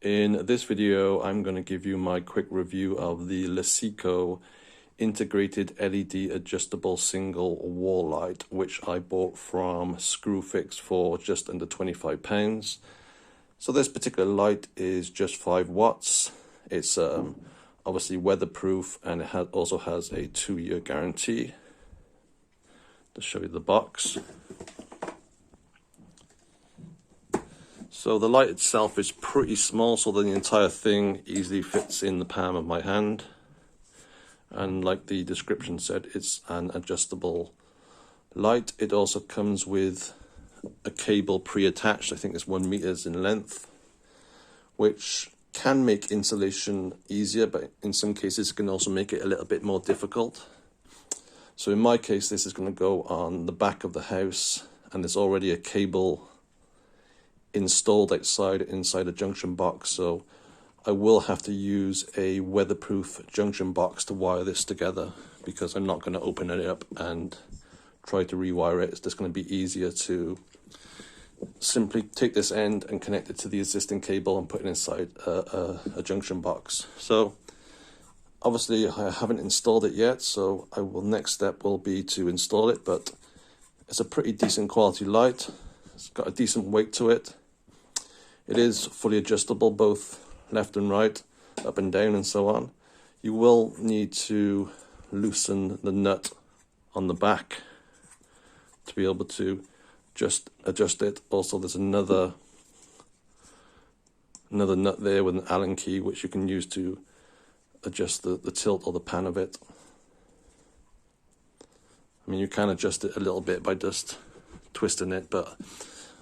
In this video, I'm going to give you my quick review of the Luceco integrated LED adjustable single wall light, which I bought from Screwfix for just under £25. So this particular light is just 5 watts. It's obviously weatherproof, and it also has a 2-year guarantee. To show you the box. So the light itself is pretty small, so the entire thing easily fits in the palm of my hand. And like the description said, it's an adjustable light. It also comes with a cable pre-attached. I think it's 1 meter in length, which can make installation easier, but in some cases it can also make it a little bit more difficult. So in my case, this is going to go on the back of the house, and there's already a cable installed inside a junction box, so I will have to use a weatherproof junction box to wire this together, because I'm not going to open it up and try to rewire it. It's just going to be easier to simply take this end and connect it to the existing cable and put it inside a junction box. So obviously I haven't installed it yet, so next step will be to install it, but it's a pretty decent quality light. It's got a decent weight to it. It is fully adjustable, both left and right, up and down, and so on. You will need to loosen the nut on the back to be able to just adjust it. Also, there's another nut there with an Allen key, which you can use to adjust the tilt or the pan of it. I mean, you can adjust it a little bit by just twisting it, but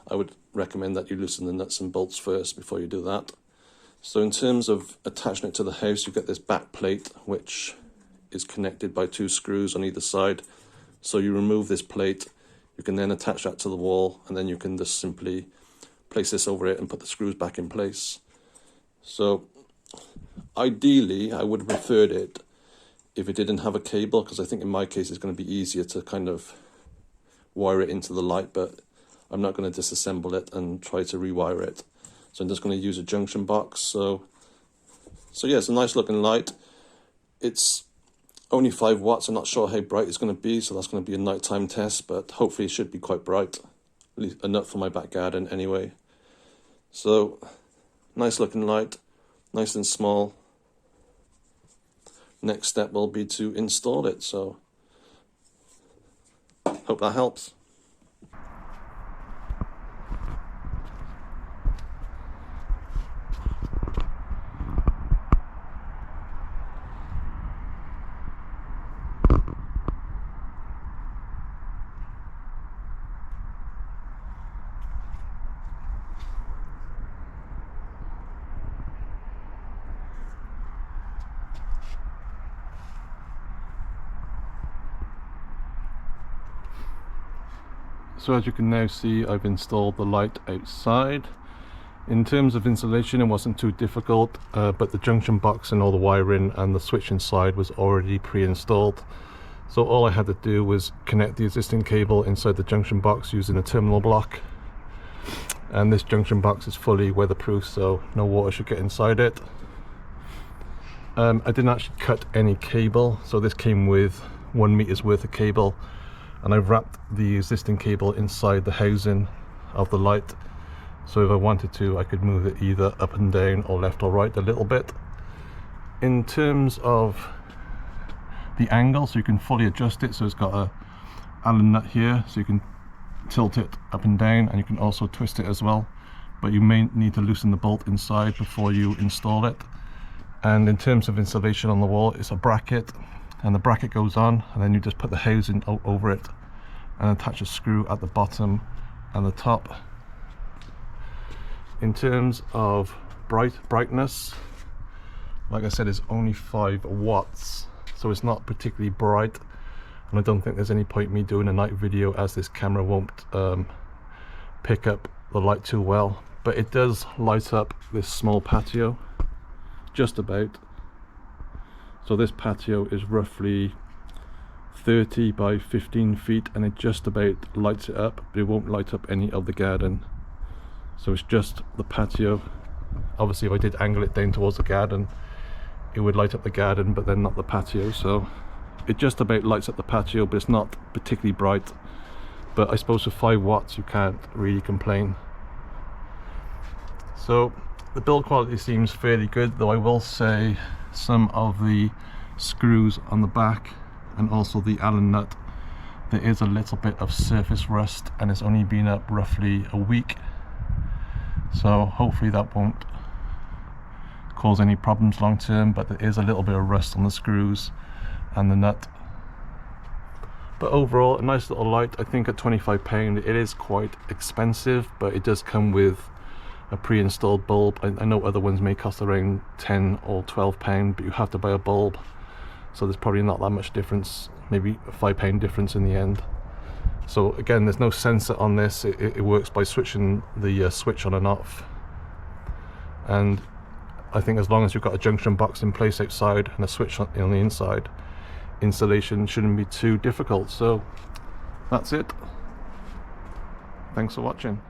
I would recommend that you loosen the nuts and bolts first before you do that. So in terms of attaching it to the house, you get this back plate, which is connected by 2 screws on either side. So you remove this plate, you can then attach that to the wall, and then you can just simply place this over it and put the screws back in place. So ideally, I would have preferred it if it didn't have a cable, because I think in my case it's going to be easier to kind of wire it into the light, but I'm not going to disassemble it and try to rewire it. So I'm just going to use a junction box. So yeah, it's a nice looking light. It's only 5 watts. I'm not sure how bright it's going to be, so that's going to be a nighttime test, but hopefully it should be quite bright, at least enough for my back garden anyway. So nice looking light, nice and small. Next step will be to install it, so hope that helps. So as you can now see, I've installed the light outside. In terms of installation, it wasn't too difficult, but the junction box and all the wiring and the switch inside was already pre-installed. So all I had to do was connect the existing cable inside the junction box using a terminal block. And this junction box is fully weatherproof, so no water should get inside it. I didn't actually cut any cable, so this came with 1 meter's worth of cable. And I've wrapped the existing cable inside the housing of the light, so if I wanted to, I could move it either up and down or left or right a little bit. In terms of the angle, so you can fully adjust it, so it's got a Allen nut here, so you can tilt it up and down, and you can also twist it as well, but you may need to loosen the bolt inside before you install it. And in terms of installation on the wall, it's a bracket, and the bracket goes on, and then you just put the housing over it and attach a screw at the bottom and the top. In terms of brightness, like I said, it's only 5 watts, so it's not particularly bright, and I don't think there's any point me doing a night video, as this camera won't pick up the light too well. But it does light up this small patio, just about. So this patio is roughly 30 by 15 feet, and it just about lights it up, but it won't light up any of the garden. So it's just the patio Obviously if I did angle it down towards the garden, it would light up the garden but then not the patio, so it just about lights up the patio, but it's not particularly bright. But I suppose with 5 watts you can't really complain. So the build quality seems fairly good, though I will say some of the screws on the back and also the Allen nut, there is a little bit of surface rust, and it's only been up roughly a week, so hopefully that won't cause any problems long term, but there is a little bit of rust on the screws and the nut. But overall, a nice little light. I think at £25 it is quite expensive, but it does come with a pre-installed bulb. I know other ones may cost around £10 or £12, but you have to buy a bulb, so there's probably not that much difference, maybe a £5 difference in the end. So again, there's no sensor on this. It works by switching the switch on and off, and I think as long as you've got a junction box in place outside and a switch on the inside, installation shouldn't be too difficult. So that's it. Thanks for watching.